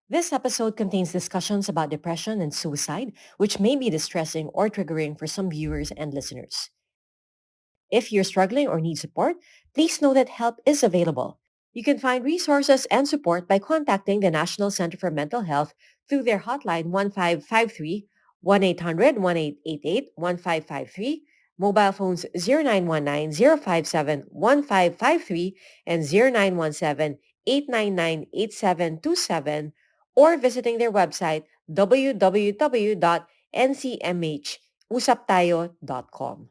This episode contains discussions about depression and suicide, which may be distressing or triggering for some viewers and listeners. If you're struggling or need support, please know that help is available. You can find resources and support by contacting the National Center for Mental Health through their hotline 1553, 1-800-1888, 1553, mobile phones 0919-057-1553 and 0917-899-8727, or visiting their website www.ncmhusaptayo.com.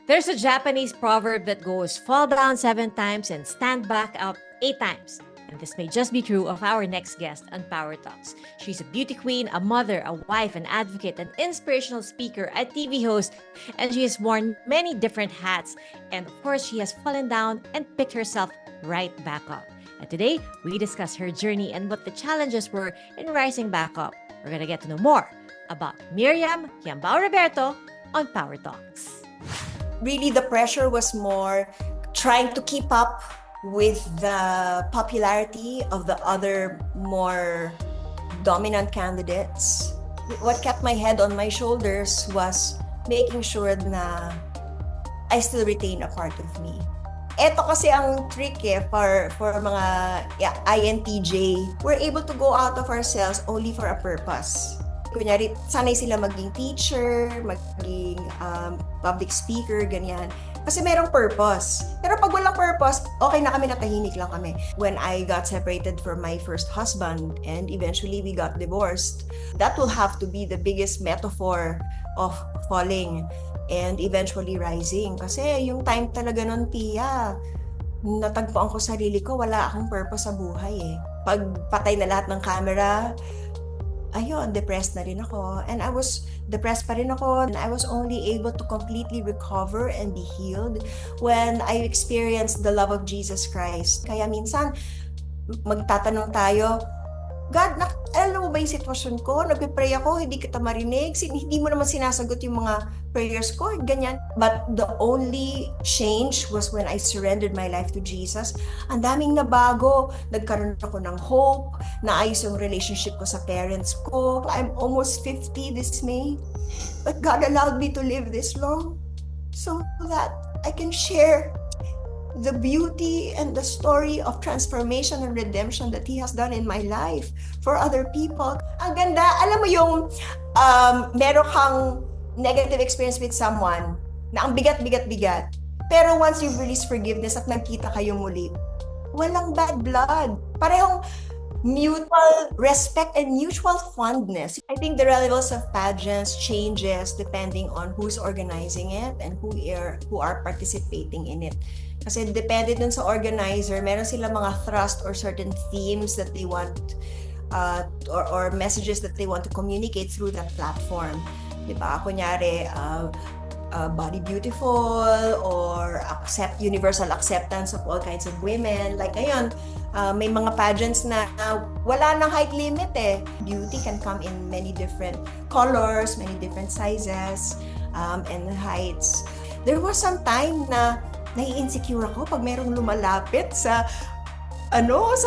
There's a Japanese proverb that goes, fall down 7 times and stand back up 8 times. And this may just be true of our next guest on Power Talks. She's a beauty queen, a mother, a wife, an advocate, an inspirational speaker, a TV host, and she has worn many different hats. And of course, she has fallen down and picked herself right back up. And today, we discuss her journey and what the challenges were in rising back up. We're going to get to know more about Miriam Kiambao Roberto on Power Talks. Really, the pressure was more trying to keep up with the popularity of the other more dominant candidates. What kept my head on my shoulders was making sure na I still retain a part of me. Ito kasi ang trick for mga INTJ. We're able to go out of ourselves only for a purpose. Kunyari, sanay sila maging teacher, maging public speaker, ganyan. Kasi merong purpose. Pero pag walang purpose, okay na kami, natahimik lang kami. When I got separated from my first husband and eventually we got divorced, that will have to be the biggest metaphor of falling and eventually rising. Kasi yung time talaga nun, Pia, natagpuan ko sarili ko, wala akong purpose sa buhay eh. Pag patay na lahat ng camera, ayun, depressed na rin ako. And I was depressed pa rin ako. And I was only able to completely recover and be healed when I experienced the love of Jesus Christ. Kaya minsan, magtatanong tayo, God, alam mo ba yung sitwasyon ko? Nagpipray ako, hindi kita marinig. Hindi mo naman sinasagot yung mga prayers ko, ganyan. But the only change was when I surrendered my life to Jesus. Ang daming nabago. Nagkaroon ako ng hope. Naayos yung relationship ko sa parents ko. I'm almost 50 this May. But God allowed me to live this long so that I can share the beauty and the story of transformation and redemption that He has done in my life for other people. Ang ganda, alam mo yung meron kang negative experience with someone na ang bigat. Pero once you've released forgiveness at nagkita kayo muli, walang bad blood. Parehong mutual respect and mutual fondness. I think the relevance of pageants changes depending on who's organizing it and who are participating in it. Kasi depende dun sa organizer, meron sila mga thrust or certain themes that they want or messages that they want to communicate through that platform. Diba? Kunyari, body beautiful or universal acceptance of all kinds of women. Like ngayon, may mga pageants na wala nang height limit eh. Beauty can come in many different colors, many different sizes, and heights. There was some time na nai-insecure ako pag merong lumalapit sa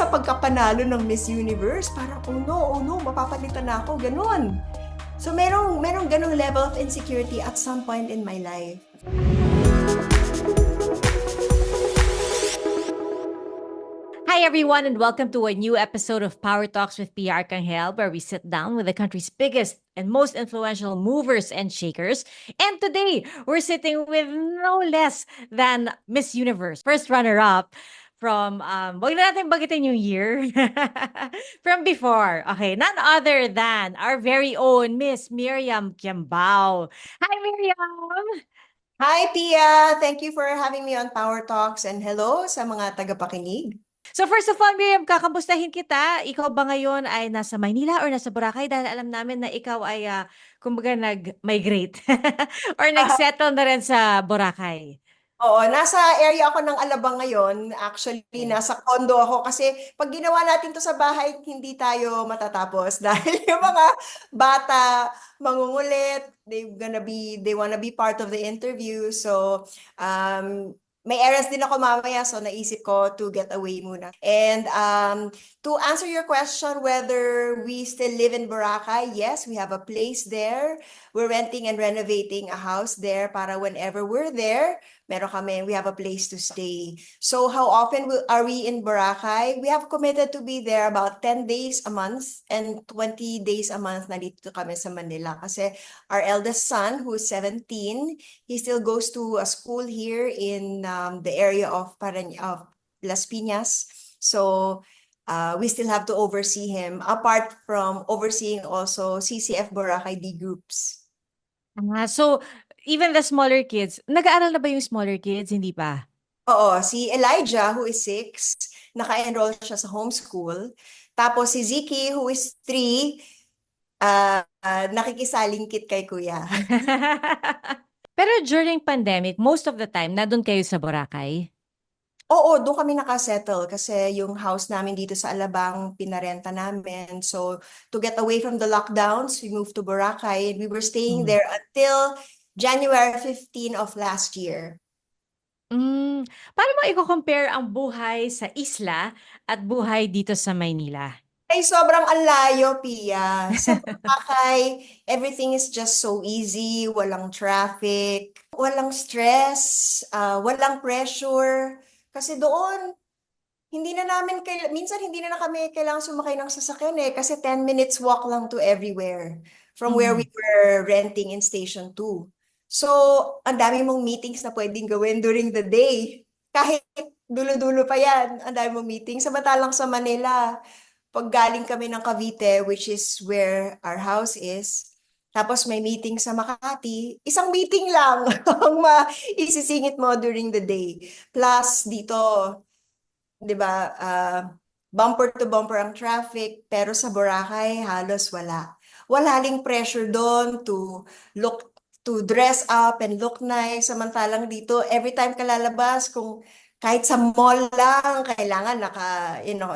pagkapanalo ng Miss Universe. Parang, oh no, mapapalitan na ako, ganun. So merong ganung level of insecurity at some point in my life. Hi everyone and welcome to a new episode of Power Talks with Pia Arcangel, where we sit down with the country's biggest and most influential movers and shakers. And today, we're sitting with no less than Miss Universe, first runner-up from, wag na natin bagitin yung year, from before. Okay, none other than our very own Miss Miriam Kiambao. Hi, Miriam! Hi, Pia! Thank you for having me on Power Talks and hello sa mga tagapakinig. So first of all, Miriam, kakamustahin kita. Ikaw ba ngayon ay nasa Maynila or nasa Boracay? Dahil alam namin na ikaw ay, kumbaga, nag-migrate or nag-settle na rin sa Boracay. Oo, nasa area ako ng Alabang ngayon. Actually, nasa condo ako kasi pag ginawa natin to sa bahay, hindi tayo matatapos dahil yung mga bata mangungulit, they wanna be part of the interview. So, may errands din ako mamaya, so naisip ko to get away muna. And to answer your question whether we still live in Boracay, yes, we have a place there. We're renting and renovating a house there para whenever we're there, we have a place to stay. So how often are we in Boracay? We have committed to be there about 10 days a month and 20 days a month na dito kami sa Manila. Kasi our eldest son, who's 17, he still goes to a school here in the area of Las Piñas. So we still have to oversee him, apart from overseeing also CCF Boracay D groups. So, even the smaller kids, nag-aaral na ba yung smaller kids? Hindi pa. Oo, si Elijah, who is 6, naka-enroll siya sa homeschool. Tapos si Ziki, who is 3, nakikisalingkit kay kuya. Pero during pandemic, most of the time, nandun kayo sa Boracay? Oo, doon kami nakasettle kasi yung house namin dito sa Alabang pinarenta namin. So, to get away from the lockdowns, we moved to Boracay and we were staying Mhm. there until January 15 of last year. Mm, paano mo i-compare ang buhay sa isla at buhay dito sa Maynila? Ay, sobrang ang layo, Pia. Sa Boracay, everything is just so easy. Walang traffic, walang stress, walang pressure. Kasi doon, minsan hindi na kami kailangan sumakay ng sasakyan kasi 10 minutes walk lang to everywhere from where we Mhm. were renting in Station 2. So, ang dami mong meetings na pwedeng gawin during the day. Kahit dulo-dulo pa yan, ang dami mong meetings. Samantalang sa Manila, pag galing kami ng Cavite, which is where our house is, tapos may meeting sa Makati, isang meeting lang ang maisisingit mo during the day. Plus, dito, 'di ba, bumper to bumper ang traffic, pero sa Boracay halos wala. Wala ding pressure doon look to dress up and look nice. Samantalang dito, every time ka lalabas, kung kahit sa mall lang, kailangan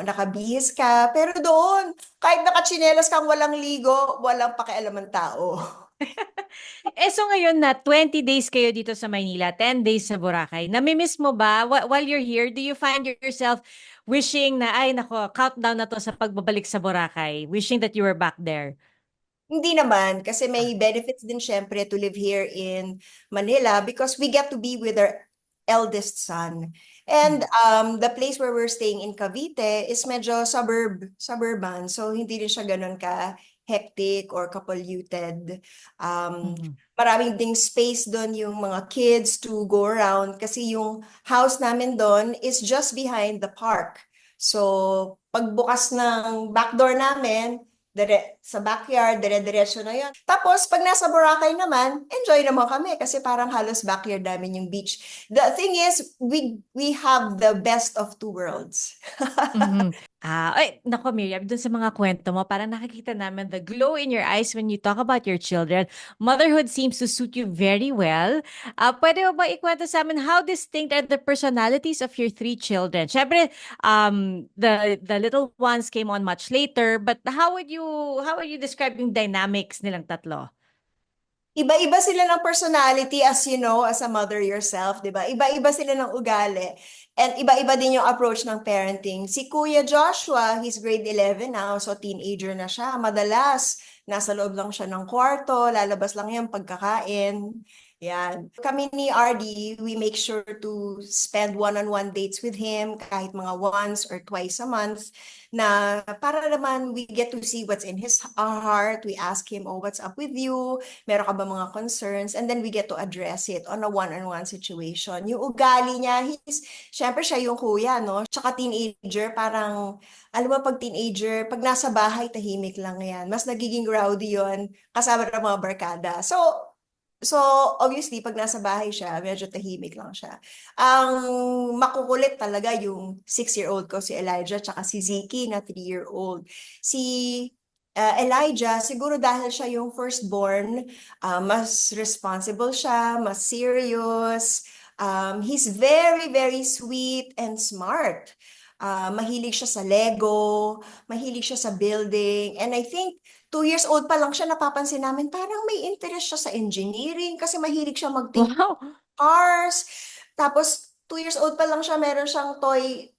nakabihis ka. Pero doon, kahit nakatsinelas kang walang ligo, walang pakialam ang tao. So ngayon na 20 days kayo dito sa Maynila, 10 days sa Boracay. Namimiss mo ba while you're here? Do you find yourself wishing na, ay nako, countdown na to sa pagbabalik sa Boracay? Wishing that you were back there? Hindi naman, kasi may benefits din syempre to live here in Manila because we get to be with our eldest son. And the place where we're staying in Cavite is medyo suburban. So hindi rin siya ganun ka hectic or kapolluted. Um, Mhm. Maraming ding space doon yung mga kids to go around kasi yung house namin doon is just behind the park. So pagbukas ng back door namin, sa backyard, dire-diretso na yun. Tapos, pag nasa Boracay naman, enjoy naman kami kasi parang halos backyard namin yung beach. The thing is, we have the best of two worlds. Mhm. Ay, nako Miriam, dun sa mga kwento mo, parang nakikita namin the glow in your eyes when you talk about your children. Motherhood seems to suit you very well. Pwede mo ba ikwento sa amin how distinct are the personalities of your three children? Siyempre, the little ones came on much later, but how would you describe yung dynamics nilang tatlo? Iba-iba sila ng personality as you know, as a mother yourself, di ba? Iba-iba sila ng ugali. And iba-iba din yung approach ng parenting. Si Kuya Joshua, he's grade 11 now, so teenager na siya. Madalas, nasa loob lang siya ng kwarto, lalabas lang yan pagkakain. Yan. Kami ni RD, we make sure to spend one-on-one dates with him kahit mga once or twice a month na para naman we get to see what's in his heart. We ask him, oh, what's up with you? Meron ka ba mga concerns? And then we get to address it on a one-on-one situation. Yung ugali niya, syempre siya yung kuya, no? Tsaka teenager, parang, alam mo, pag teenager, pag nasa bahay, tahimik lang yan. Mas nagiging rowdy yon kasama ng mga barkada. So, obviously, pag nasa bahay siya, medyo tahimik lang siya. Ang makukulit talaga yung 6-year-old ko, si Elijah, tsaka si Ziki na 3-year-old. Si Elijah, siguro dahil siya yung firstborn, mas responsible siya, mas serious. He's very, very sweet and smart. Mahilig siya sa Lego, mahilig siya sa building. And I think 2 years old pa lang siya, napapansin namin, parang may interest siya sa engineering kasi mahilig siya magtingin Wow! cars. Tapos, 2 years old pa lang siya, meron siyang toy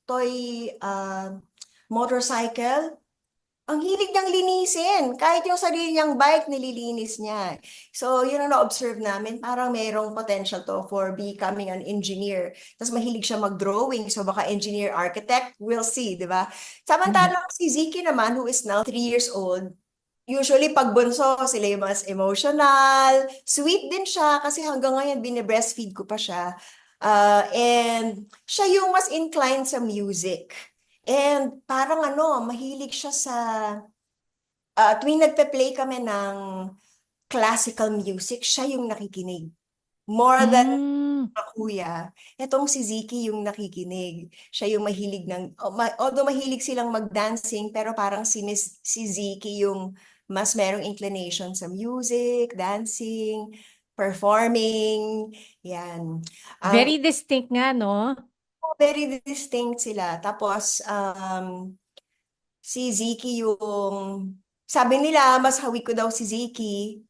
motorcycle. Ang hilig niyang linisin. Kahit yung sarili niyang bike, nililinis niya. So, yun ang na-observe namin. Parang mayroong potential to for becoming an engineer. Tapos mahilig siya mag-drawing. So, baka engineer, architect, we'll see, di ba? Mhm. Samantalang si Ziki naman, who is now 3 years old, usually pag bunso, sila yung mas emotional. Sweet din siya kasi hanggang ngayon, bine-breastfeed ko pa siya. And siya yung mas inclined sa music. And parang mahilig siya sa, tuwing nagpe-play kami ng classical music, siya yung nakikinig. More than Mm. mga kuya, etong si Ziki yung nakikinig. Siya yung mahilig although mahilig silang mag-dancing, pero parang si Ziki yung mas merong inclination sa music, dancing, performing, yan. Ang Very distinct nga, no? very distinct sila. Tapos, si Ziki yung, sabi nila, mas hawig ko daw si Ziki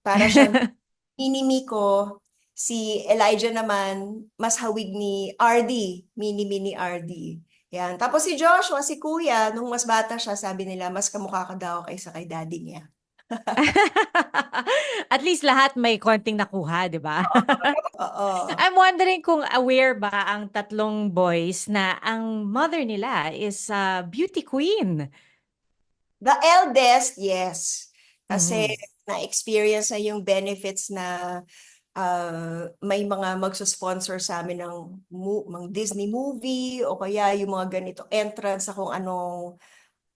para siyang mini ko. Si Elijah naman, mas hawig ni RD, mini RD. Yan. Tapos si Joshua, si Kuya, nung mas bata siya, sabi nila, mas kamukha ka daw kaysa kay daddy niya. At least lahat may konting nakuha, di ba? Oo. I'm wondering kung aware ba ang tatlong boys na ang mother nila is a beauty queen. The eldest, yes. Kasi Mhm. na-experience na yung benefits na may mga magsusponsor sa amin ng Disney movie o kaya yung mga ganito entrance sa kung anong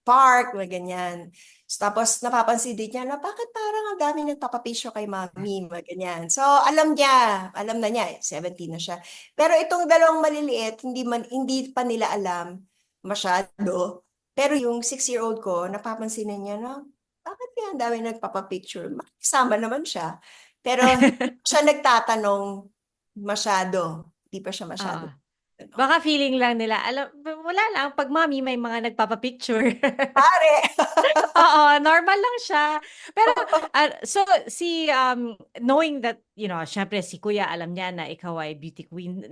park, mga ganyan. So, tapos napapansin din niya na bakit parang ang dami nagpapapisyo kay mami, mga ganyan. So alam na niya, 17 na siya. Pero itong dalawang maliliit, hindi pa nila alam masyado. Pero yung 6-year-old ko, napapansin na niya na bakit kaya ang dami nagpapapicture? Makisama naman siya. Pero hindi siya nagtatanong masyado. Hindi pa siya Oo. masyado. Ano. Baka feeling lang nila, wala lang, pag mami may mga nagpapapicture. Pare! Oo, normal lang siya. Pero, so, knowing that, syempre si Kuya alam niya na ikaw ay beauty queen.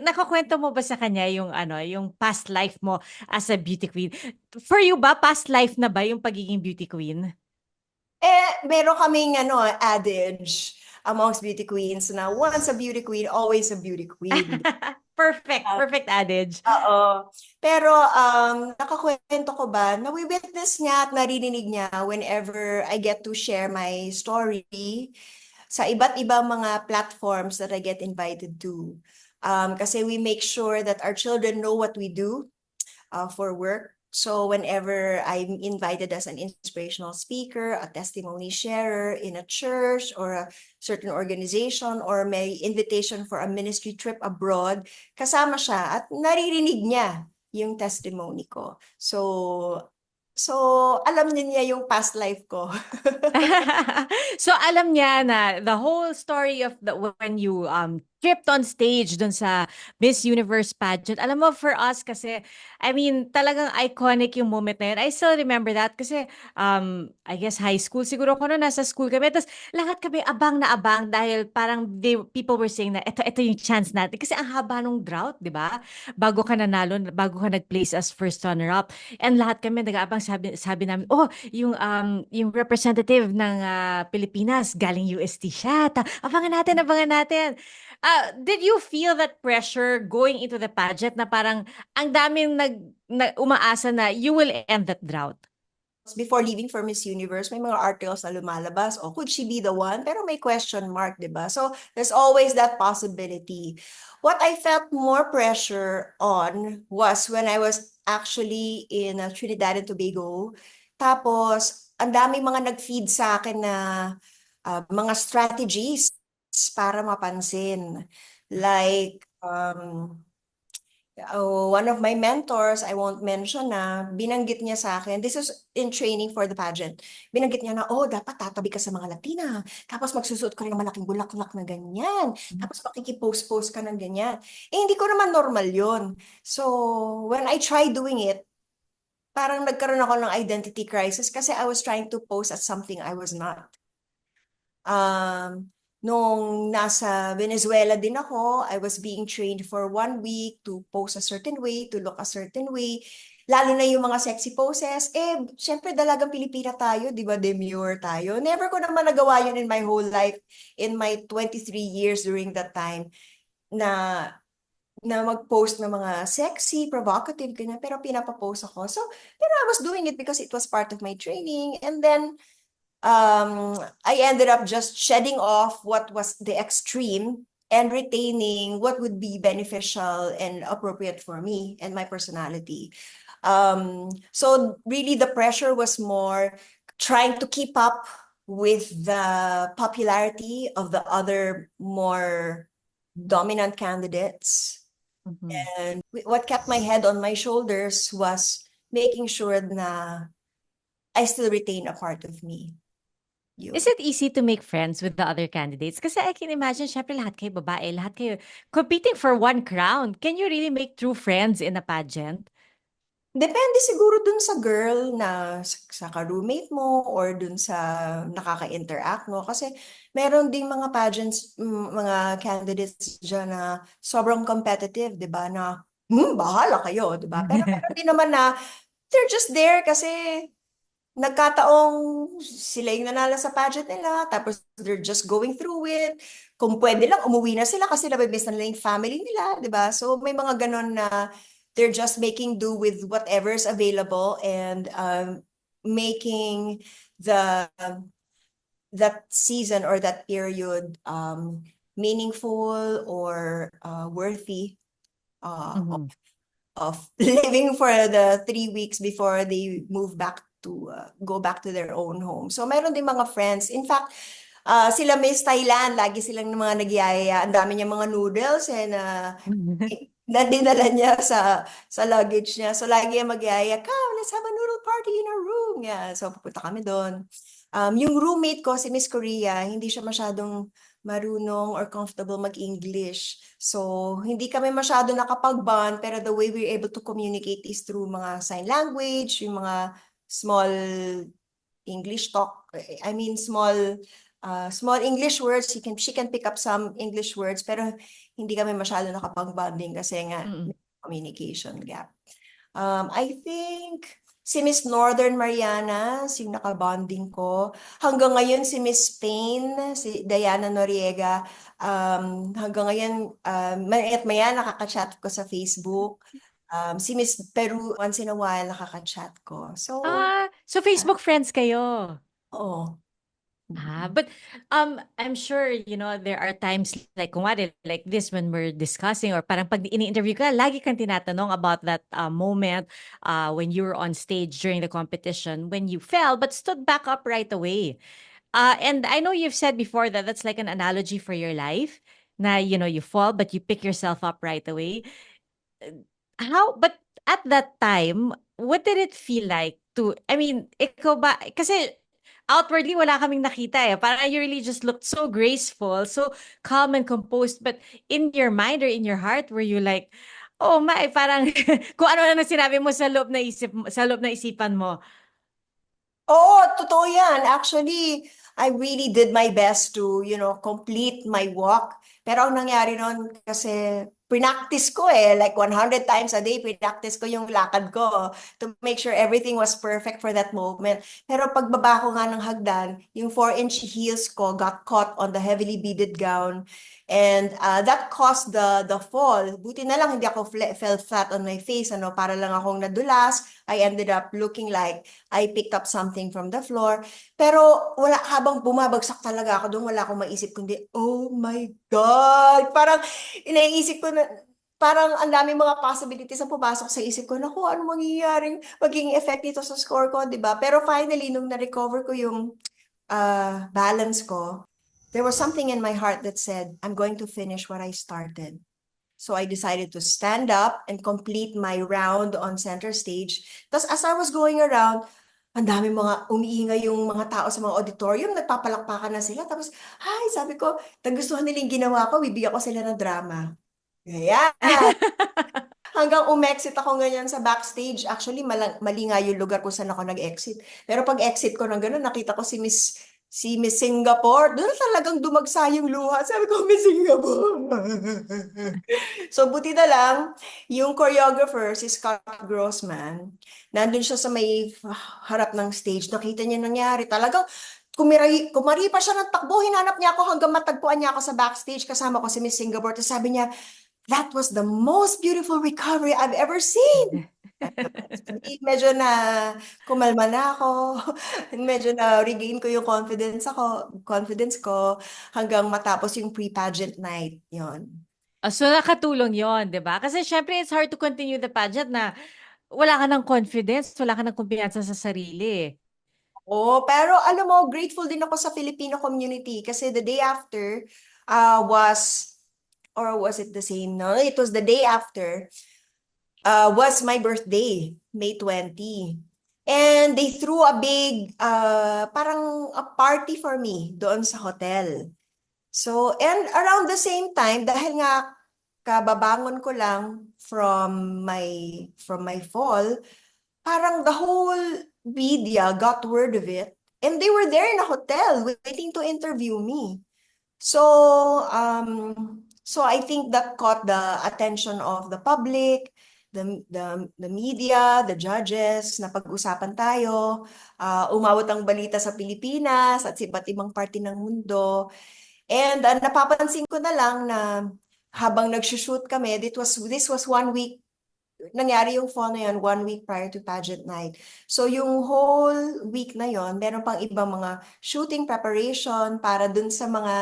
Nakakwento mo ba sa kanya yung, yung past life mo as a beauty queen? For you ba, past life na ba yung pagiging beauty queen? Meron kaming adage amongst beauty queens na once a beauty queen, always a beauty queen. Perfect, perfect adage. Oo. Pero nakakwento ko ba, nawi-witness niya at naririnig niya whenever I get to share my story sa iba't ibang mga platforms that I get invited to. Kasi we make sure that our children know what we do for work. So whenever I'm invited as an inspirational speaker, a testimony sharer in a church or a certain organization, or may invitation for a ministry trip abroad, kasama siya at naririnig niya yung testimony ko. So alam niya yung past life ko. So alam niya na the whole story of when you tripped on stage dun sa Miss Universe pageant. Alam mo, for us kasi, I mean, talagang iconic yung moment na yun. I still remember that kasi I guess high school siguro ko no, nasa school kami. Tapos lahat kami abang na abang dahil parang people were saying na ito yung chance natin. Kasi ang haba nung drought, di ba? Bago ka nanalo, bago ka nag-place as first runner-up. And lahat kami nag-aabang, sabi namin, oh, yung representative ng Pilipinas, galing UST siya. Abangan natin, abangan natin. Did you feel that pressure going into the pageant na parang ang daming umaasa na you will end that drought? Before leaving for Miss Universe, may mga articles na lumalabas, oh, could she be the one? Pero may question mark, di ba? So, there's always that possibility. What I felt more pressure on was when I was actually in Trinidad and Tobago. Tapos, ang daming mga nag-feed sa akin na mga strategies para mapansin. Like, one of my mentors, I won't mention na, binanggit niya sa akin, this is in training for the pageant, binanggit niya na, oh, dapat tatabi ka sa mga Latina, tapos magsusuot ka rin ng malaking bulaklak na ganyan, tapos makikipost-post ka ng ganyan. Hindi ko naman normal yon. So, when I tried doing it, parang nagkaroon ako ng identity crisis kasi I was trying to pose as something I was not. Um, Nung nasa Venezuela din ako, I was being trained for 1 week to pose a certain way, to look a certain way. Lalo na yung mga sexy poses. Syempre dalagang Pilipina tayo, di ba? Demure tayo. Never ko naman nagawa yun in my whole life, in my 23 years during that time, na mag-post ng mga sexy, provocative, ganyan. Pero pinapapost ako. So, pero I was doing it because it was part of my training. And then, I ended up just shedding off what was the extreme and retaining what would be beneficial and appropriate for me and my personality. So really the pressure was more trying to keep up with the popularity of the other more dominant candidates. Mhm. And what kept my head on my shoulders was making sure na I still retain a part of me. Is Yun. it easy to make friends with the other candidates? Kasi I can imagine, syempre lahat kayo babae, lahat kayo competing for one crown. Can you really make true friends in a pageant? Depende siguro dun sa girl na sa ka-roommate mo or dun sa nakaka-interact mo. Kasi meron ding mga pageants, mga candidates dyan na sobrang competitive, di ba? Na, bahala kayo, di ba? Pero meron din naman na they're just there kasi nagkataong sila yung nanalo sa pageant nila, tapos they're just going through it. Kung pwede lang, umuwi na sila kasi nabimiss na nila yung family nila, di ba? So may mga ganon na they're just making do with whatever's available and making the that season or that period meaningful or worthy uh, Mhm. of living for the 3 weeks before they move back to go back to their own home. So meron din mga friends. In fact, sila Miss Thailand, lagi silang mga nagyayaya. Ang dami niya mga noodles and na dinala niya sa luggage niya. So lagi niya magyaya, come, let's have a noodle party in our room. Yeah, so pupunta kami doon. Yung roommate ko, si Miss Korea, hindi siya masyadong marunong or comfortable mag-English. So, hindi kami masyado nakapag-bond, pero the way we're able to communicate is through mga sign language, yung mga small English talk. I mean, small English words. She can pick up some English words, pero hindi kami masyado nakapag-bonding kasi nga Mm. may communication gap. I think si Miss Northern Mariana, si nakabonding ko. Hanggang ngayon si Miss Spain, si Diana Noriega, hanggang ngayon, maya't maya nakaka-chat ko sa Facebook. Si Miss Peru, once in a while nakaka-chat ko. So, So Facebook friends kayo. oo. But I'm sure, there are times like kunwari, like this when we're discussing or parang pag ini-interview ka, lagi kang tinatanong about that moment when you were on stage during the competition when you fell but stood back up right away. And I know you've said before that that's like an analogy for your life. Na, you fall but you pick yourself up right away. But at that time, what did it feel like I mean, ikaw ba, kasi outwardly wala kaming nakita eh. Parang you really just looked so graceful, so calm and composed. But in your mind or in your heart, were you like, oh my, parang kung ano na sinabi mo sa loob na isipan mo. Oo, totoo yan. Actually, I really did my best to, complete my walk. Pero ang nangyari noon kasi practice ko like 100 times a day, practice ko yung lakad ko to make sure everything was perfect for that moment. Pero pagbaba ko nga ng hagdan, yung 4-inch heels ko got caught on the heavily beaded gown. And that caused the fall. Buti na lang hindi ako fell flat on my face, para lang akong nadulas. I ended up looking like I picked up something from the floor. Pero habang bumabagsak talaga ako doon, wala akong maisip kundi, oh my God! Parang inaisip ko na, parang ang daming mga possibilities ang pumasok sa isip ko, naku, ano magiging effect nito sa score ko, di ba? Pero finally, nung na-recover ko yung balance ko, there was something in my heart that said, I'm going to finish what I started. So I decided to stand up and complete my round on center stage. Tapos as I was going around, ang dami mga umiingay yung mga tao sa mga auditorium, nagpapalakpakan na sila. Tapos, hi, sabi ko, nagustuhan nila yung ginawa ko, bibigyan ko sila ng drama. Kaya, hanggang umexit ako ganyan sa backstage. Actually, mali nga yung lugar kung saan ako nag-exit. Pero pag exit ko ng gano'n, nakita ko si Miss Si Miss Singapore, doon talagang dumagsa yung luha. Sabi ko, Miss Singapore. So, buti na lang, yung choreographer, si Scott Grossman, nandun siya sa may harap ng stage. Nakita niya nangyari. Talagang, kumari pa siya ng takbo. Hinanap niya ako hanggang matagpuan niya ako sa backstage. Kasama ko si Miss Singapore. Tapos sabi niya, that was the most beautiful recovery I've ever seen. Medyo na kumalma na ako. Medyo na regain ko yung confidence ko hanggang matapos yung pre-pageant night. Yon. So nakatulong yon, 'di ba? Kasi syempre it's hard to continue the pageant na wala ka ng confidence, wala ka ng kumpiyansa sa sarili. Oh, pero alam mo, grateful din ako sa Filipino community kasi the day after or was it the same? No, it was the day after was my birthday, May 20. And they threw a big, parang a party for me doon sa hotel. So, and around the same time, dahil nga kababangon ko lang from my fall, parang the whole media got word of it. And they were there in a hotel waiting to interview me. So I think that caught the attention of the public, the media, the judges, na pag-usapan tayo, umawat ang balita sa Pilipinas at sa iba't ibang parte ng mundo. And napapansin ko na lang na habang nagsushoot kami, this was 1 week nangyari yung fall na yun 1 week prior to pageant night. So yung whole week na yon, meron pang ibang mga shooting preparation para dun sa mga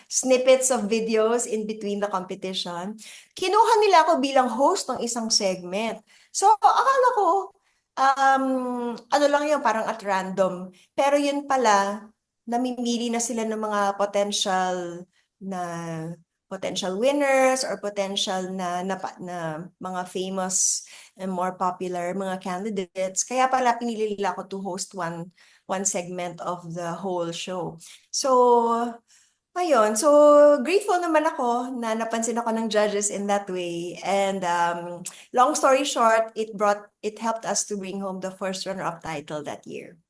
snippets of videos in between the competition. Kinuha nila ako bilang host ng isang segment. So akala ko, ano lang yun, parang at random. Pero yun pala, namimili na sila ng mga na potential winners or potential na mga famous and more popular mga candidates. Kaya pala pinili nila ako to host one segment of the whole show. So, ayun. So, grateful naman ako na napansin ako ng judges in that way. And long story short, it helped us to bring home the first runner-up title that year.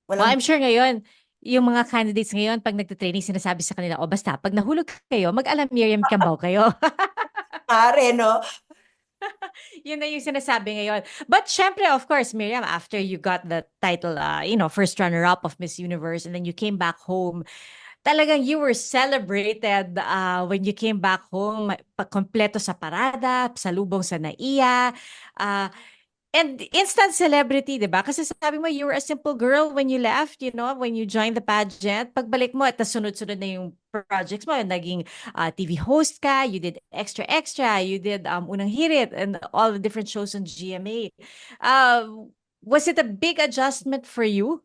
Well, Walang I'm sure ngayon, yung mga candidates ngayon, pag nagtitraining, sinasabi sa kanila, o basta, pag nahulog kayo, mag-alam Miriam Kiambao kayo. pare, no? Yun na yung sinasabi ngayon. But syempre, of course, Miriam, after you got the title, first runner-up of Miss Universe, and then you came back home, talagang you were celebrated when you came back home, kompleto sa parada, salubong sa NAIA, and instant celebrity, di ba? Kasi sabi mo, you were a simple girl when you left, when you joined the pageant. Pagbalik mo, at sunod-sunod na yung projects mo. Naging TV host ka, you did Extra Extra, you did Unang Hirit, and all the different shows on GMA. Was it a big adjustment for you?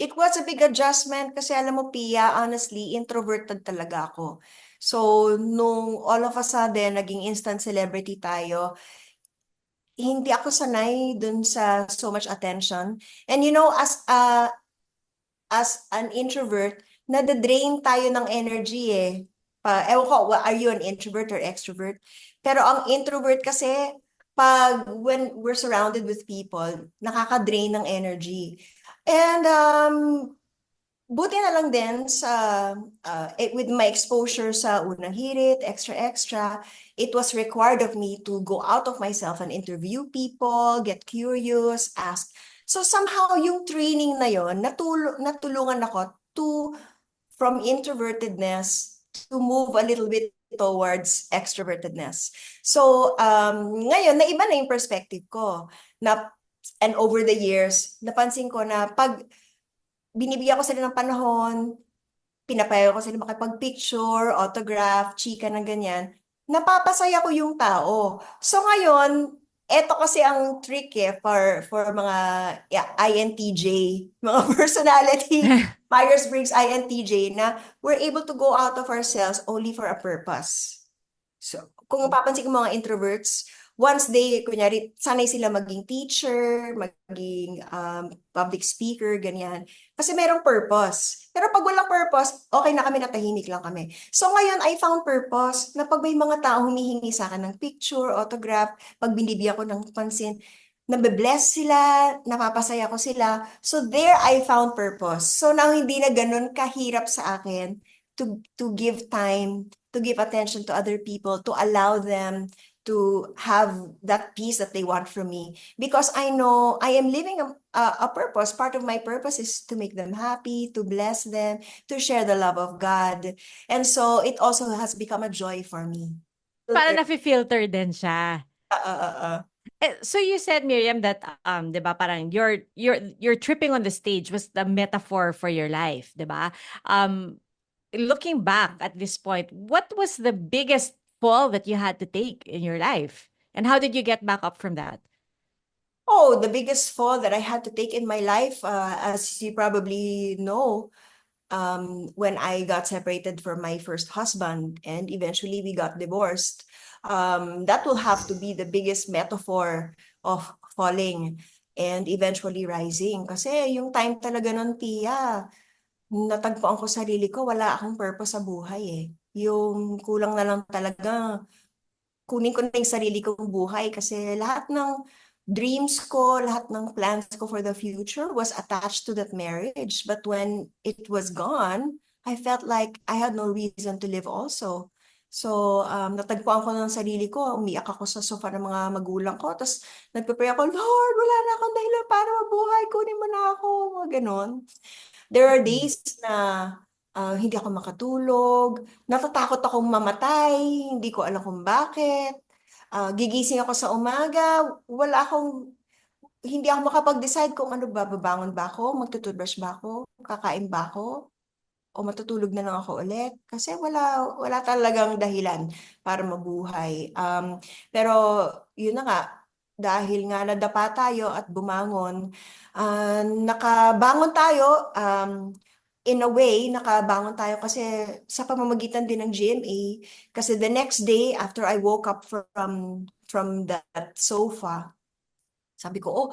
It was a big adjustment kasi alam mo, Pia, honestly, introverted talaga ako. So, nung all of a sudden, naging instant celebrity tayo, hindi ako sanay dun sa so much attention. And as an introvert, nadadrain tayo ng energy eh. Ewan ko, are you an introvert or extrovert? Pero ang introvert kasi, when we're surrounded with people, nakaka-drain ng energy. And buti na lang din with my exposure sa Unang Hirit, Extra Extra, it was required of me to go out of myself and interview people, get curious, ask. So somehow yung training na yon, natulungan ako from introvertedness to move a little bit towards extrovertedness. So ngayon, naiba na yung perspective ko. And over the years, napansin ko na pag binibigyan ko sila ng panahon, pinapayaw ko sila makipag-picture, autograph, chika ng ganyan, napapasaya ko yung tao. So ngayon, eto kasi ang trick for mga INTJ, mga personality, Myers-Briggs INTJ, na we're able to go out of ourselves only for a purpose. So, kung papansin ko mga introverts, once kunyari, sanay sila maging teacher, maging public speaker, ganyan. Kasi merong purpose. Pero pag walang purpose, okay na kami, natahimik lang kami. So ngayon, I found purpose na pag may mga tao humihingi sa akin ng picture, autograph, pag binibigyan ko ng pansin, nabe-bless sila, napapasaya ko sila. So there I found purpose. So now hindi na ganun kahirap sa akin to give time, to give attention to other people, to allow them to have that peace that they want from me. Because I know I am living a purpose. Part of my purpose is to make them happy, to bless them, to share the love of God. And so it also has become a joy for me. Parang nafi-filter din siya. Uh. So you said, Miriam, that 'di ba, parang your tripping on the stage was the metaphor for your life, 'di ba? Looking back at this point, what was the biggest fall that you had to take in your life? And how did you get back up from that? Oh, the biggest fall that I had to take in my life, as you probably know, when I got separated from my first husband and eventually we got divorced. That will have to be the biggest metaphor of falling and eventually rising. Kasi yung time talaga nun, Pia, natagpuan ko sarili ko, wala akong purpose sa buhay eh. Yung kulang na lang talaga kunin ko na yung sarili kong buhay kasi lahat ng dreams ko, lahat ng plans ko for the future was attached to that marriage. But when it was gone, I felt like I had no reason to live also. So, natagpuan ko ng sarili ko, umiyak ako sa sofa ng mga magulang ko, tapos nagpe-pray ako, Lord, wala na akong dahilan para mabuhay, kunin mo na ako, mga ganon. There are Mm. days na hindi ako makatulog, natatakot akong mamatay, hindi ko alam kung bakit. Gigising ako sa umaga, hindi ako makapag-decide kung ano ba, babangon ba ako, magtutubrush ba ako, kakain ba ako, o matutulog na lang ako ulit. Kasi wala talagang dahilan para mabuhay. Pero yun na nga, dahil nga nadapa tayo at bumangon, nakabangon tayo, in a way, nakabangon tayo kasi sa pamamagitan din ng GMA. Kasi the next day, after I woke up from that sofa, sabi ko, oh,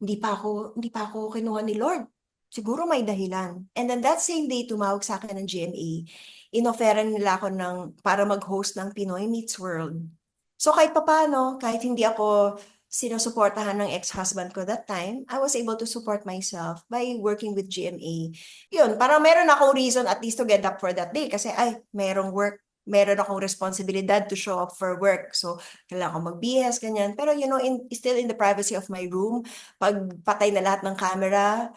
hindi pa ako kinuha ni Lord. Siguro may dahilan. And then that same day, tumawag sa akin ng GMA. Inoferan nila ako para mag-host ng Pinoy Meets World. So kahit papano, kahit hindi ako sinusuportahan ng ex-husband ko that time, I was able to support myself by working with GMA. Yun, parang meron akong reason at least to get up for that day kasi meron akong responsibilidad to show up for work. So, kailangan ko magbihas, ganyan. Pero, still in the privacy of my room, pag patay na lahat ng camera,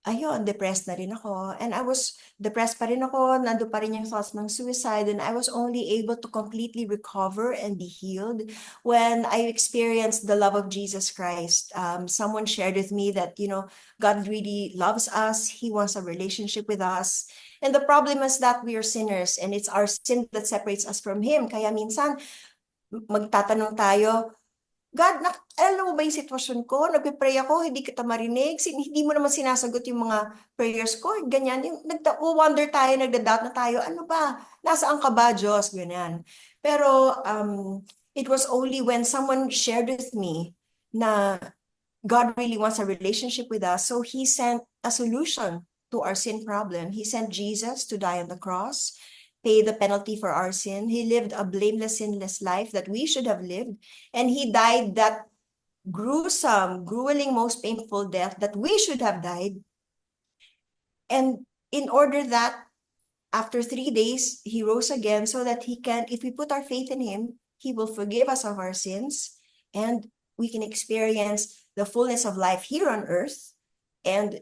ayun, depressed na rin ako. And I was depressed pa rin ako, nando pa rin yung thoughts ng suicide, and I was only able to completely recover and be healed when I experienced the love of Jesus Christ. Someone shared with me that, God really loves us. He wants a relationship with us. And the problem is that we are sinners, and it's our sin that separates us from Him. Kaya minsan, magtatanong tayo, God, alam mo ba yung sitwasyon ko? Nagpe-pray ako, hindi kita marinig. Hindi mo naman sinasagot yung mga prayers ko. Ganyan. Wonder tayo, nagda-doubt na tayo. Ano ba? Nasaan ka ba, Diyos? Ganyan. Pero it was only when someone shared with me na God really wants a relationship with us. So He sent a solution to our sin problem. He sent Jesus to die on the cross, pay the penalty for our sin. He lived a blameless, sinless life that we should have lived. And He died that grueling, most painful death that we should have died. And in order that after 3 days, He rose again so that He can, if we put our faith in Him, He will forgive us of our sins and we can experience the fullness of life here on earth and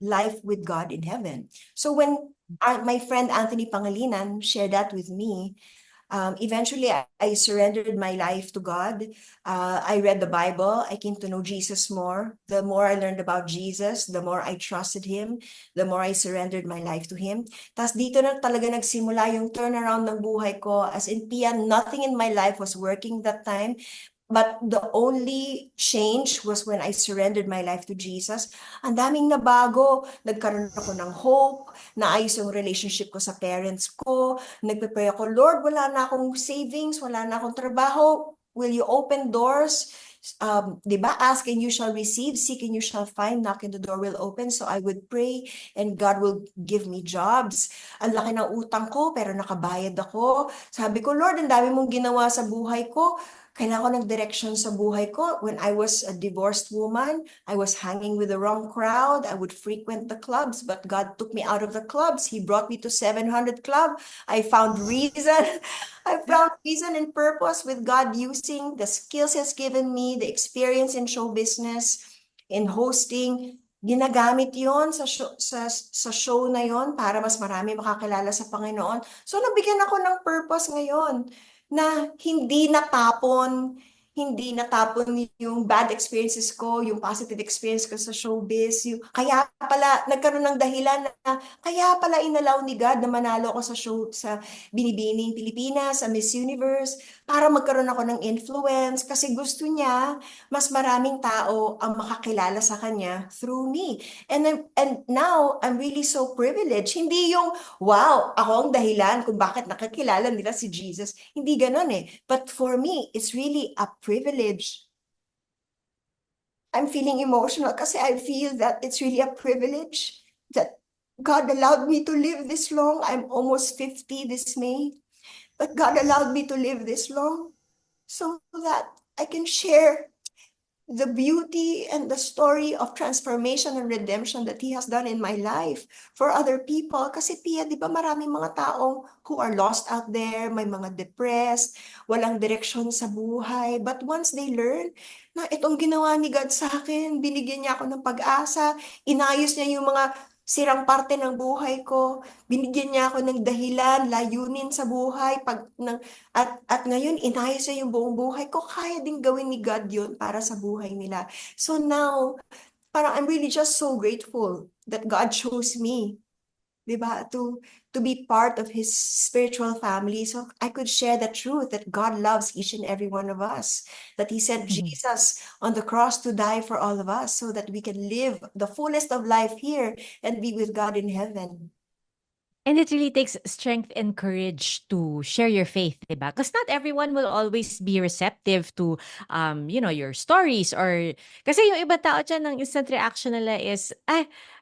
life with God in heaven. So when my friend Anthony Pangilinan shared that with me, eventually I surrendered my life to God. I read the Bible. I came to know Jesus more. The more I learned about Jesus, the more I trusted Him, the more I surrendered my life to Him. Tapos dito na talaga nagsimula yung turnaround ng buhay ko. As in, Pia, nothing in my life was working that time. But the only change was when I surrendered my life to Jesus. Ang daming nabago. Nagkaroon ako ng hope. Naayos yung relationship ko sa parents ko. Nagpe-pray ako, Lord, wala na akong savings, wala na akong trabaho. Will you open doors? Di ba? Ask and you shall receive, seek and you shall find, knock and the door will open. So I would pray and God will give me jobs. Ang laki ng utang ko pero nakabayad ako. Sabi ko, Lord, ang dami mong ginawa sa buhay ko. kailangan ko ng direction sa buhay ko. When I was a divorced woman, I was hanging with the wrong crowd. I would frequent the clubs, but God took me out of the clubs. He brought me to 700 Club. I found reason. I found reason and purpose with God using the skills He's given me, the experience in show business, in hosting. Ginagamit yon sa show na yon para mas marami makakilala sa Panginoon. So nabigyan ako ng purpose ngayon na hindi natapon yung bad experiences ko, yung positive experience ko sa showbiz, kaya pala nagkaroon ng dahilan na kaya pala inalaw ni God na manalo ako sa show sa Binibining Pilipinas, sa Miss Universe, para magkaroon ako ng influence kasi gusto niya mas maraming tao ang makakilala sa kanya through me. And now I'm really so privileged. Hindi yung wow, ako ang dahilan kung bakit nakakilala nila si Jesus. Hindi ganon eh. But for me, it's really a privilege. I'm feeling emotional kasi I feel that it's really a privilege that God allowed me to live this long. I'm almost 50 this May. But God allowed me to live this long so that I can share the beauty and the story of transformation and redemption that He has done in my life for other people. Kasi Pia, di ba maraming mga taong who are lost out there, may mga depressed, walang direksyon sa buhay. But once they learn na itong ginawa ni God sa akin, binigyan niya ako ng pag-asa, inayos niya yung mga sirang parte ng buhay ko, binigyan niya ako ng dahilan, layunin sa buhay, at ngayon, inayos niya yung buong buhay ko. Kaya din gawin ni God yun para sa buhay nila. So now, parang I'm really just so grateful that God chose me, di ba? To be part of His spiritual family. So I could share the truth that God loves each and every one of us. That He sent Jesus on the cross to die for all of us so that we can live the fullest of life here and be with God in heaven. And it really takes strength and courage to share your faith, diba? Because not everyone will always be receptive to, your stories or, kasi yung iba tao dyan, ang instant reaction nila is,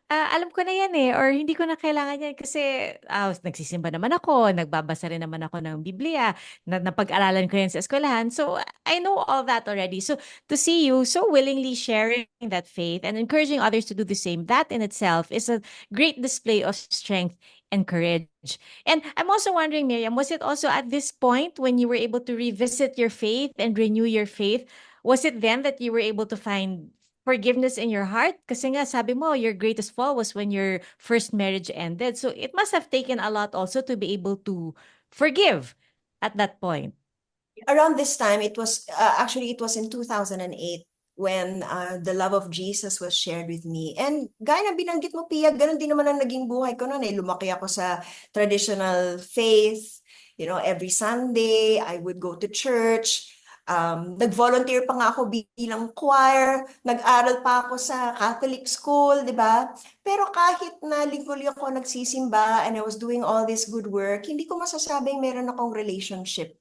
alam ko na yan eh, or hindi ko na kailangan yan kasi nagsisimba naman ako, nagbabasa rin naman ako ng Biblia, napag-aralan ko yan sa eskwelahan. So, I know all that already. So, to see you so willingly sharing that faith and encouraging others to do the same, that in itself is a great display of strength and courage. And I'm also wondering, Miriam, was it also at this point when you were able to revisit your faith and renew your faith? Was it then that you were able to find forgiveness in your heart? Kasi nga, sabi mo, your greatest fall was when your first marriage ended. So it must have taken a lot also to be able to forgive at that point. Around this time, it was in 2008 when the love of Jesus was shared with me. And gaya na binanggit mo, Pia, ganun din naman ang naging buhay ko noon eh. Lumaki ako sa traditional faith. You know, every Sunday, I would go to church. Nag-volunteer pa nga ako bilang choir. Nag-aral pa ako sa Catholic school, di ba? Pero kahit na linggo ako nagsisimba and I was doing all this good work, hindi ko masasabing meron akong relationship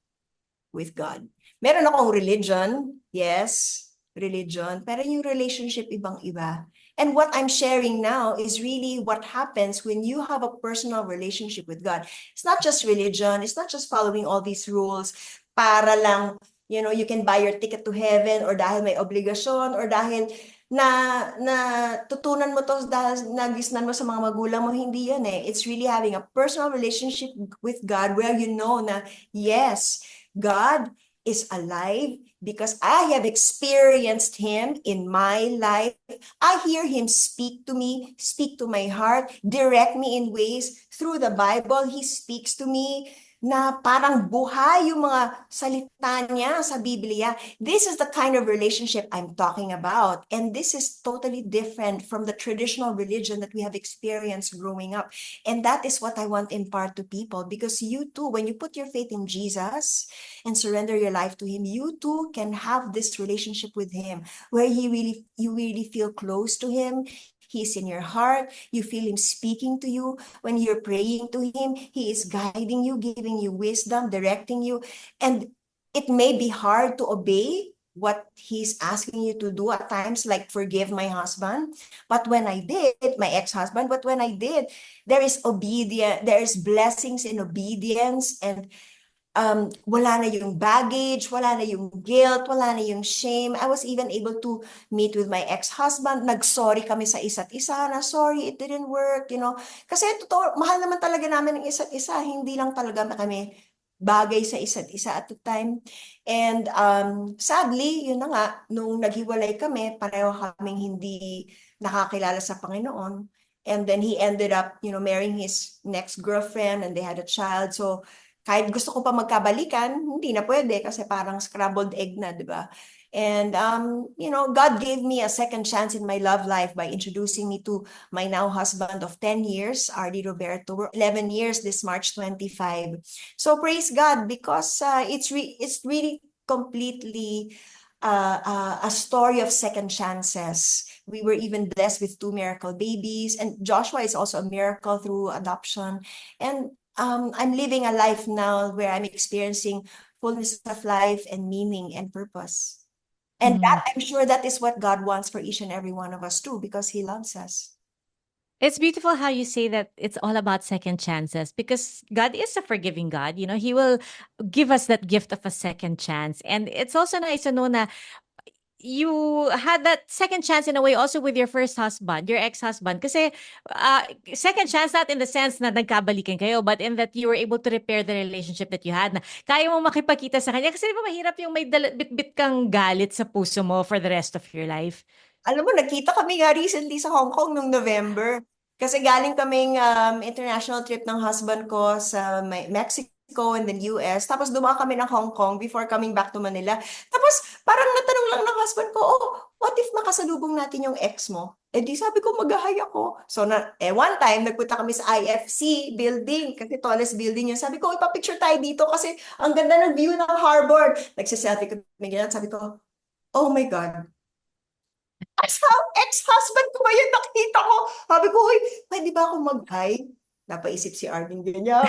with God. Meron akong religion, yes, religion, pero yung relationship ibang-iba. And what I'm sharing now is really what happens when you have a personal relationship with God. It's not just religion, it's not just following all these rules para lang, you can buy your ticket to heaven or dahil may obligasyon or dahil na tutunan mo to dahil nagisnan mo sa mga magulang mo, hindi yan eh. It's really having a personal relationship with God where you know na, yes, God is alive because I have experienced Him in my life. I hear Him speak to me, speak to my heart, direct me in ways. Through the Bible, He speaks to me na parang buhay yung mga salita niya sa Biblia. This is the kind of relationship I'm talking about. And this is totally different from the traditional religion that we have experienced growing up. And that is what I want to impart to people, because you too, when you put your faith in Jesus and surrender your life to Him, you too can have this relationship with Him where you really feel close to Him. He's in your heart. You feel Him speaking to you. When you're praying to Him, He is guiding you, giving you wisdom, directing you. And it may be hard to obey what He's asking you to do at times, like forgive my husband. But when I did, my ex-husband, but when I did, there is obedience, there is blessings in obedience, and wala na yung baggage, wala na yung guilt, wala na yung shame. I was even able to meet with my ex-husband. Nag-sorry kami sa isa't isa na sorry, it didn't work, you know. Kasi totoo, mahal naman talaga namin ng isa't isa. Hindi lang talaga kami bagay sa isa't isa at the time. And sadly, yun na nga, nung naghiwalay kami, pareho kaming hindi nakakilala sa Panginoon. And then he ended up, you know, marrying his next girlfriend and they had a child. So kahit gusto ko pa magkabalikan, hindi na pwede kasi parang scrambled egg na, di ba? And, you know, God gave me a second chance in my love life by introducing me to my now husband of 10 years, Ardy Roberto. We're 11 years this March 25. So praise God because it's really completely a story of second chances. We were even blessed with two miracle babies, and Joshua is also a miracle through adoption. And I'm living a life now where I'm experiencing fullness of life and meaning and purpose. And Mhm. that I'm sure that is what God wants for each and every one of us too, because He loves us. It's beautiful how you say that it's all about second chances because God is a forgiving God. You know, He will give us that gift of a second chance. And it's also nice to know na you had that second chance in a way also with your first husband, your ex-husband. Kasi second chance not in the sense na nagkabalikan kayo, but in that you were able to repair the relationship that you had. Na kaya mo makipagkita sa kanya. Kasi di ba mahirap yung may bit-bit kang galit sa puso mo for the rest of your life. Alam mo, nagkita kami nga recently sa Hong Kong nung November. Kasi galing kaming international trip ng husband ko sa Mexico and then US. Tapos dumaan kami ng Hong Kong before coming back to Manila. Tapos parang natanong lang ng husband ko, oh, what if makasalubong natin yung ex mo? Eh di sabi ko, mag-hi ako. So one time, nagpunta kami sa IFC building kasi tallest building yun. Sabi ko, ipapicture tayo dito kasi ang ganda ng view ng harbor. Nagsiselfie kami ganyan. Sabi ko, oh my God, ex-husband ko ba yun nakita ko? Sabi ko, uy, pwede ba ako mag-hi? Napaisip si Arvin ganyan.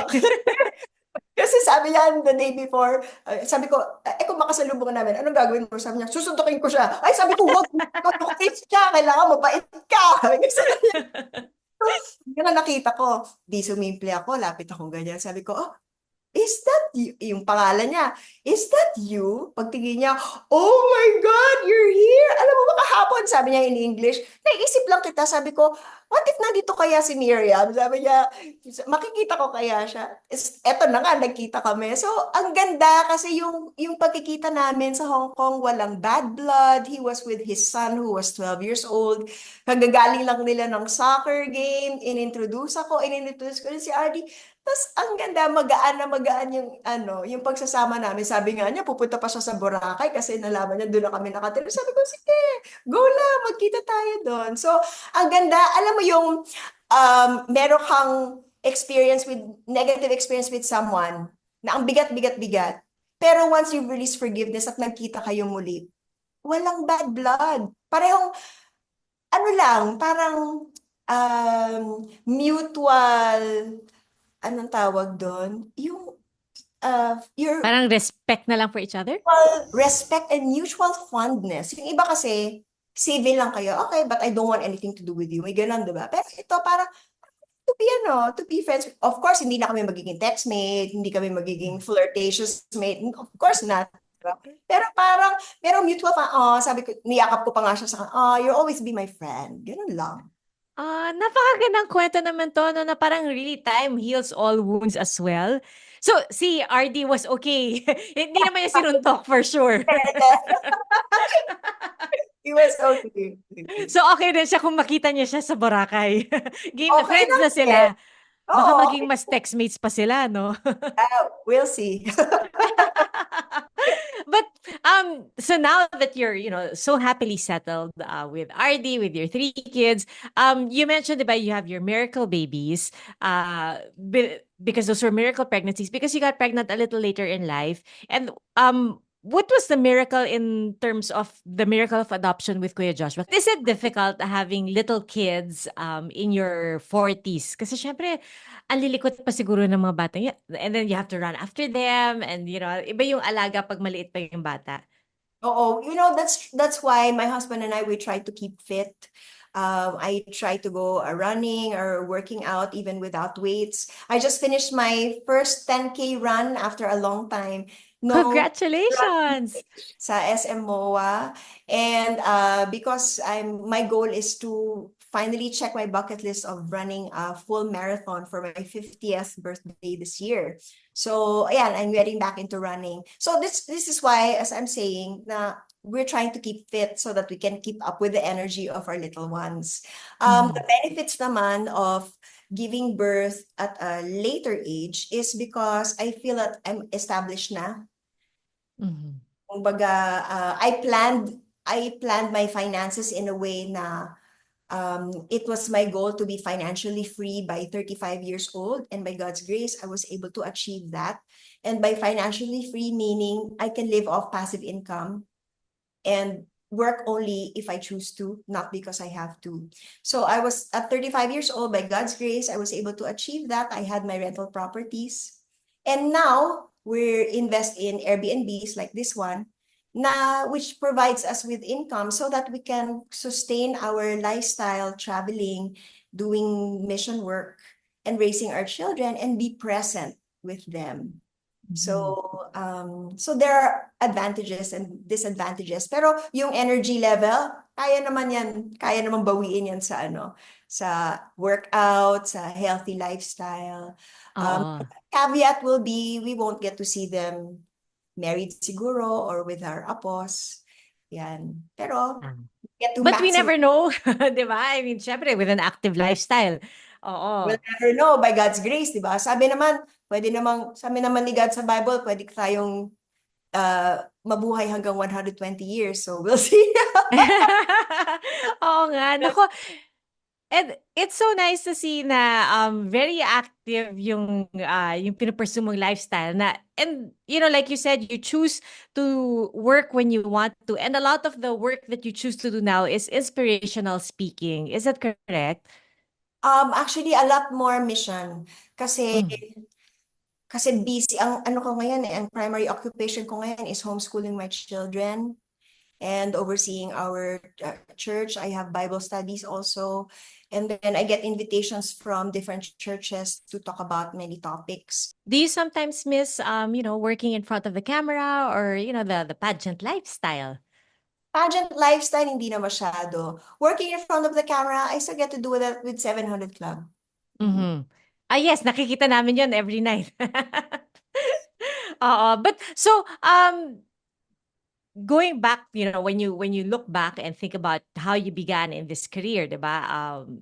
Kasi sabi niya the day before, sabi ko, kung makasalubong namin, anong gagawin mo? Sabi niya, susundukin ko siya. Ay, sabi ko, wag, kakukis siya, kailangan mabait ka. Kasi yung nakita ko, di sumimple ako, lapit akong ganyan. Sabi ko, oh, is that you? Yung pangalan niya, is that you? Pagtingin niya, oh my God, you're here! Alam mo ba kahapon, sabi niya in English, naisip lang kita, sabi ko, what if nandito kaya si Miriam? Sabi niya, makikita ko kaya siya. Eto na nga, nagkita kami. So, ang ganda kasi yung pagkikita namin sa Hong Kong, walang bad blood. He was with his son who was 12 years old. Kagagaling lang nila ng soccer game. Inintroduce ko rin si RD. Tapos ang ganda, magaan na magaan yung yung pagsasama namin. Sabi nga niya, pupunta pa siya sa Boracay kasi nalaman niya doon na kami nakatira. Sabi ko, sige, go lang, magkita tayo doon. So, ang ganda, alam mo yung meron kang negative experience with someone na ang bigat-bigat-bigat. Pero once you release forgiveness at nagkita kayo muli, walang bad blood. Parehong, ano lang, parang mutual anong tawag doon? Yung your Parang respect na lang for each other? respect and mutual fondness. Yung iba kasi, civil lang kayo. Okay, but I don't want anything to do with you. May ganun, di ba? Pero ito, parang to be friends. Of course, hindi na kami magiging textmate, hindi kami magiging flirtatious mate. Of course not. Diba? Pero parang, merong mutual, sabi ko, niyakap ko pa nga siya sa, you'll always be my friend. Ganun lang. Napakagandang kwento naman to, no, na parang really time heals all wounds as well. So, si RD was okay. Hindi naman yung sinuntok for sure. He was okay. So, okay din siya kung makita niya siya sa Boracay. Game na, Okay friends lang na sila. din. Baka Oo, maging mas textmates pa sila, no? we'll see. But so now that you're, you know, so happily settled with RD, with your three kids, you mentioned about you have your miracle babies, because those were miracle pregnancies, because you got pregnant a little later in life. And what was the miracle in terms of the miracle of adoption with Kuya Joshua? Is it difficult having little kids in your 40s? Kasi syempre, ang lilikot pa siguro ng mga bata. And then you have to run after them. And, you know, iba yung alaga pag maliit pa yung bata. Oo, you know, that's why my husband and I, we try to keep fit. I try to go running or working out even without weights. I just finished my first 10K run after a long time. No running Congratulations! sa SM MOA. And because my goal is to finally check my bucket list of running a full marathon for my 50th birthday this year. So, ayan, I'm getting back into running. So this is why, as I'm saying, na we're trying to keep fit so that we can keep up with the energy of our little ones. The benefits naman of giving birth at a later age is because I feel that I'm established na. Mhm. Kumbaga, I planned my finances in a way na it was my goal to be financially free by 35 years old, and by God's grace, I was able to achieve that. And by financially free, meaning I can live off passive income and work only if I choose to, not because I have to. So I was at 35 years old, by God's grace, I was able to achieve that. I had my rental properties. And now we're invest in Airbnbs like this one, which provides us with income so that we can sustain our lifestyle, traveling, doing mission work, and raising our children and be present with them. Mhm. So there are advantages and disadvantages. Pero yung energy level, kaya naman bawiin yan sa sa workout, sa healthy lifestyle. Um, Oo. Caveat will be we won't get to see them married siguro or with our apos. Yan. Pero Ah. get to But we maximize. never know, 'di ba? I mean, syempre with an active lifestyle. We'll Oo. never know by God's grace, di ba? Sabi naman ni God sa Bible, pwede tayong mabuhay hanggang 120 years. So we'll see. Oo nga. Naku, and it's so nice to see na very active yung pinupursue mong lifestyle na, and like you said, you choose to work when you want to, and a lot of the work that you choose to do now is inspirational speaking. Is that correct? Actually, a lot more mission. Kasi, Mm. kasi busy. Ang ano ko ngayon ang primary occupation ko ngayon is homeschooling my children and overseeing our church. I have Bible studies also. And then I get invitations from different churches to talk about many topics. Do you sometimes miss working in front of the camera, or the pageant lifestyle? Pageant lifestyle, hindi na masyado. Working in front of the camera, I still get to do that with 700 Club. Mhm. Ah, yes, nakikita namin 'yon every night. Oo, but so, going back, when you look back and think about how you began in this career, 'di ba?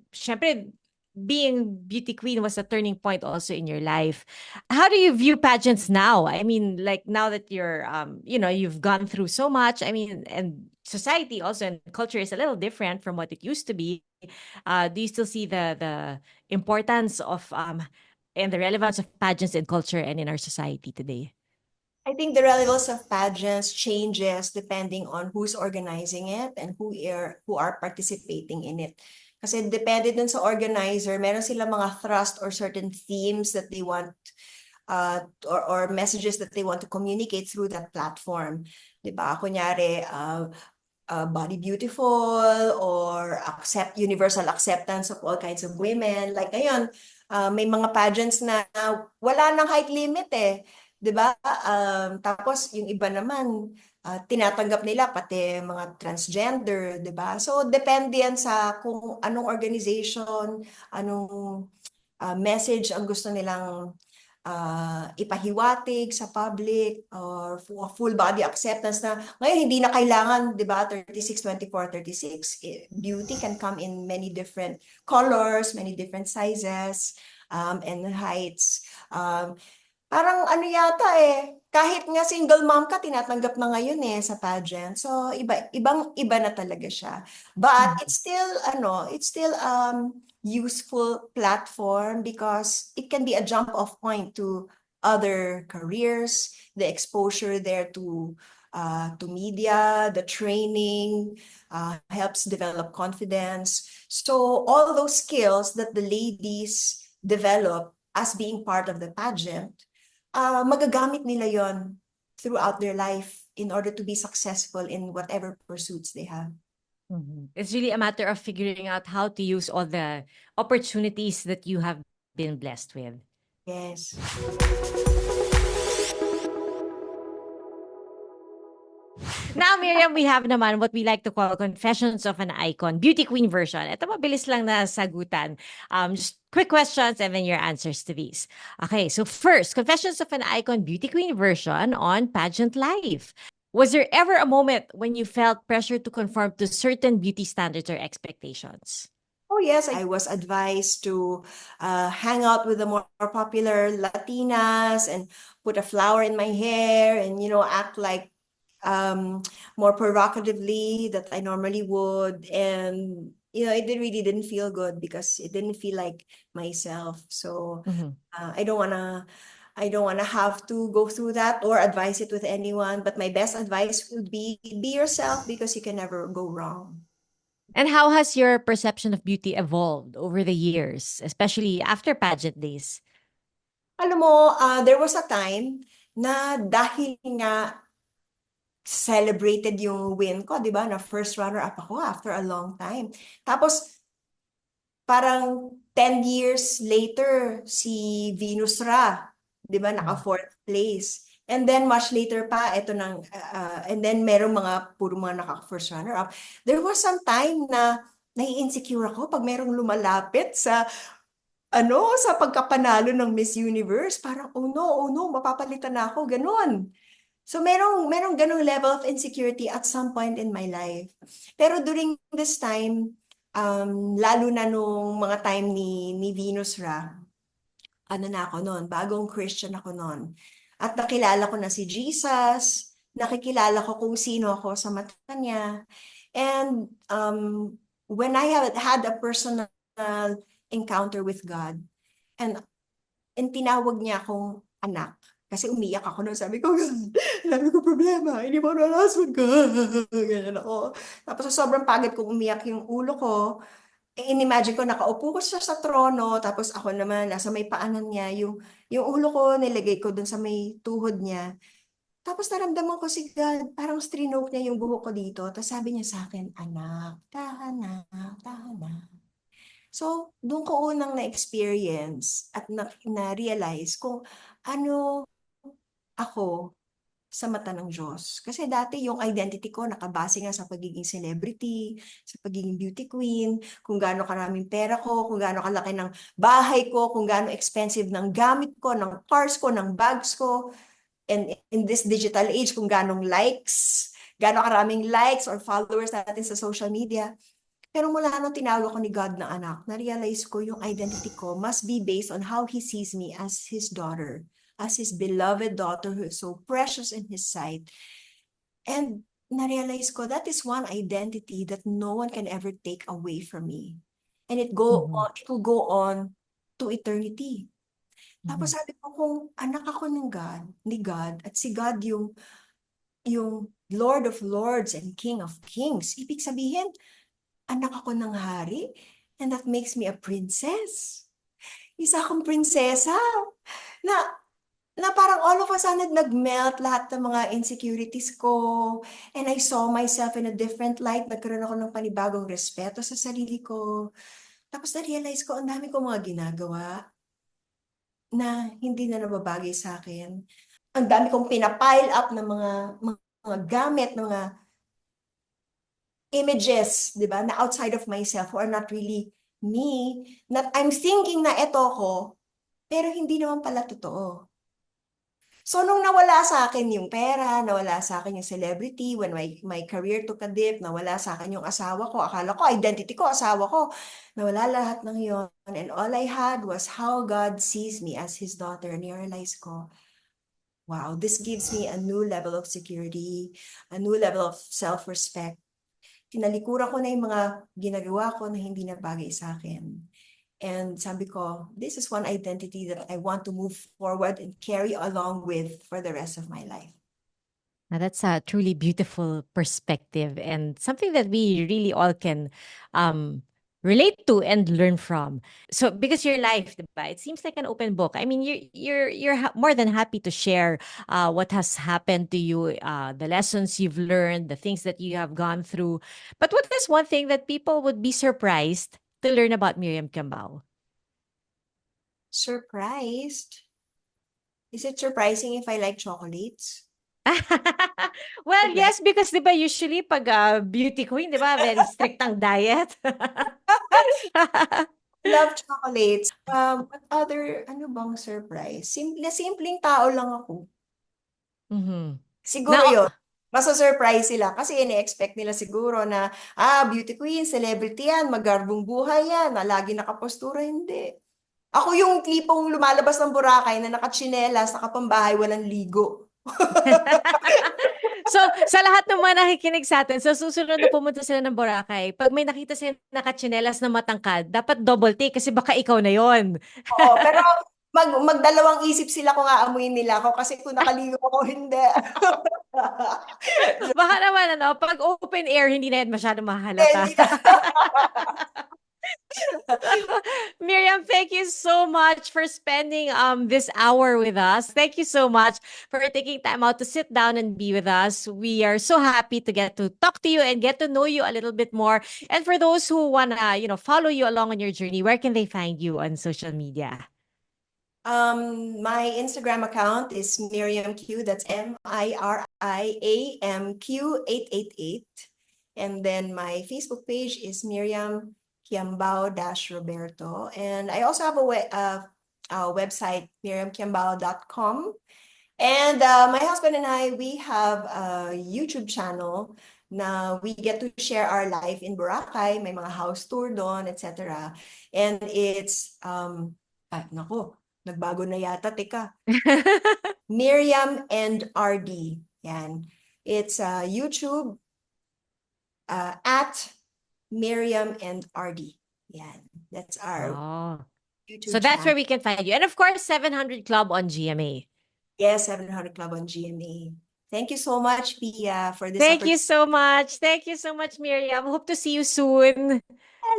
Syempre, being beauty queen was a turning point also in your life. How do you view pageants now? I mean, like now that you've gone through so much. I mean, and society also and culture is a little different from what it used to be. Do you still see the importance of and the relevance of pageants in culture and in our society today? I think the relevance of pageants changes depending on who's organizing it and who are participating in it. Kasi depende dun sa organizer, meron sila mga thrust or certain themes that they want or messages that they want to communicate through that platform. 'Di ba? Kunyari, body beautiful or universal acceptance of all kinds of women. Like ngayon, may mga pageants na wala nang height limit eh. 'Di ba? Tapos yung iba naman, tinatanggap nila pati mga transgender, 'di ba? So depende yan sa kung anong organization, anong message ang gusto nilang ipahiwatig sa public or full body acceptance na ngayon hindi na kailangan, 'di ba, 36, 24, 36. Beauty can come in many different colors, many different sizes, and heights. Parang ano yata kahit nga single mom ka, tinatanggap na ngayon sa pageant. So, ibang-iba na talaga siya. But it's still useful platform because it can be a jump off point to other careers, the exposure there to media, the training, helps develop confidence. So all those skills that the ladies develop as being part of the pageant, magagamit nila yon throughout their life in order to be successful in whatever pursuits they have. It's really a matter of figuring out how to use all the opportunities that you have been blessed with. Yes. Now, Miriam, we have naman what we like to call Confessions of an Icon, Beauty Queen version. Ito mabilis lang na sagutan. Just quick questions and then your answers to these. Okay, so first, Confessions of an Icon, Beauty Queen version on pageant life. Was there ever a moment when you felt pressure to conform to certain beauty standards or expectations? Oh, yes, I was advised to hang out with the more popular Latinas and put a flower in my hair and, act like um, more provocatively that I normally would. And, really didn't feel good because it didn't feel like myself. So Mhm. I don't wanna have to go through that or advise it with anyone. But my best advice would be yourself because you can never go wrong. And how has your perception of beauty evolved over the years, especially after pageant days? Alam mo, there was a time na dahil nga celebrated yung win ko, di ba? Na first runner-up ako after a long time. Tapos, parang 10 years later, si Venus Ra, di ba? Naka Mm. fourth place. And then much later pa, and then merong puro mga naka first runner-up. There was some time na nai-insecure ako pag merong lumalapit sa pagkapanalo ng Miss Universe, parang, oh no, mapapalitan na ako, ganun. So, merong ganung level of insecurity at some point in my life. Pero during this time, lalo na nung mga time ni Venus Ra, ano na ako noon, bagong Christian ako noon. At nakilala ko na si Jesus, nakikilala ko kung sino ako sa mata niya. And when I had a personal encounter with God, and tinawag niya akong anak. Kasi umiyak ako noon. Sabi ko, "God, dami ko problema. Hindi mo na husband ko." Ganyan ako. Tapos sa sobrang pagod kong umiyak yung ulo ko, inimagine ko, nakaupo ko siya sa trono, tapos ako naman, nasa may paanan niya, yung ulo ko, nilagay ko dun sa may tuhod niya. Tapos naramdaman ko si God, parang stroke niya yung buhok ko dito. Tapos sabi niya sa akin, anak, tahan na, tahan na. So, doon ko unang na-experience at na-realize kung ano ako sa mata ng Diyos. Kasi dati yung identity ko nakabase nga sa pagiging celebrity, sa pagiging beauty queen, kung gaano karaming pera ko, kung gaano kalaki ng bahay ko, kung gaano expensive ng gamit ko, ng cars ko, ng bags ko. And in this digital age, kung gaano gaano karaming likes or followers natin sa social media. Pero mula nung tinawag ako ni God na anak, na-realize ko yung identity ko must be based on how He sees me as His daughter, as His beloved daughter who is so precious in His sight. And na-realize ko that is one identity that no one can ever take away from me. And Mhm. it will go on to eternity. Tapos Mhm. sabi ko, kung anak ako ni God, at si God yung Lord of Lords and King of Kings, ibig sabihin, anak ako ng hari, and that makes me a princess. Isa akong prinsesa na na parang all of a sudden nag-melt lahat ng mga insecurities ko, and I saw myself in a different light. Nagkaroon ako ng panibagong respeto sa sarili ko. Tapos na-realize ko, ang dami kong mga ginagawa na hindi na nababagay sa akin. Ang dami kong pinapile up ng mga gamit, mga images, di ba, na outside of myself who are not really me, that I'm thinking na eto ko, pero hindi naman pala totoo. So, nung nawala sa akin yung pera, nawala sa akin yung celebrity, when my career took a dip, nawala sa akin yung asawa ko, akala ko, identity ko, asawa ko, nawala lahat ng yon. And all I had was how God sees me as His daughter. And realize ko, wow, this gives me a new level of security, a new level of self-respect. Tinalikuran ko na yung mga ginagawa ko na hindi na bagay sa akin. And sabi ko, this is one identity that I want to move forward and carry along with for the rest of my life. Now, that's a truly beautiful perspective and something that we really all can um, relate to and learn from. So because your life, diba, it seems like an open book. I mean, you're more than happy to share what has happened to you, the lessons you've learned, the things that you have gone through. But what is one thing that people would be surprised to learn about Miriam Kiambao? Surprised? Is it surprising if I like chocolates? Well, Okay. yes, because 'di ba usually pag beauty queen, 'di ba, very strict ang diet. Love chocolates. What other, ano bang surprise? Simpleng tao lang ako. Mhm. Siguro Now, yun. Maso-surprise sila kasi ini-expect nila siguro na, beauty queen, celebrity yan, magarbong buhay yan, na lagi nakapostura. Hindi. Ako yung tipong lumalabas ng Boracay na nakatsinelas, nakapambahay, walang ligo. so sa lahat ng mga nakikinig sa atin, sa susunod na pumunta sila ng Boracay, pag may nakita sila nakatsinelas na matangkad, dapat double take kasi baka ikaw na yon. Oo, pero magdalawang isip sila kung aamuin nila ako kasi kung nakaligo ako, hindi. Baka naman, pag open air, hindi na yan masyado mahalata. Hindi na. Miriam, thank you so much for spending this hour with us. Thank you so much for taking time out to sit down and be with us. We are so happy to get to talk to you and get to know you a little bit more. And for those who wanna, follow you along on your journey, where can they find you on social media? My Instagram account is Miriam Q. That's MIRIAMQ888. And then my Facebook page is Miriam Kiambao-Roberto. And I also have a website, miriamkiambao.com. And my husband and I, we have a YouTube channel na we get to share our life in Boracay, may mga house tour doon, etc. And it's, naku, nagbago na yata, teka. Miriam and RD. Yan. It's YouTube at Miriam and RD. Yan. That's our Oh. YouTube So that's channel. where we can find you. And of course, 700 Club on GMA. Yes, 700 Club on GMA. Thank you so much, Pia, for this Thank you opportunity. so much. Thank you so much, Miriam. Hope to see you soon.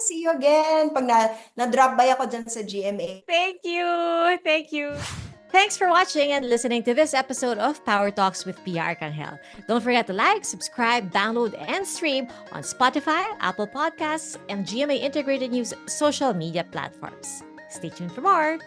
See you again. Pag na-drop by ako dyan sa GMA. Thank you. Thank you. Thanks for watching and listening to this episode of Power Talks with Pia Arcangel. Don't forget to like, subscribe, download, and stream on Spotify, Apple Podcasts, and GMA Integrated News social media platforms. Stay tuned for more.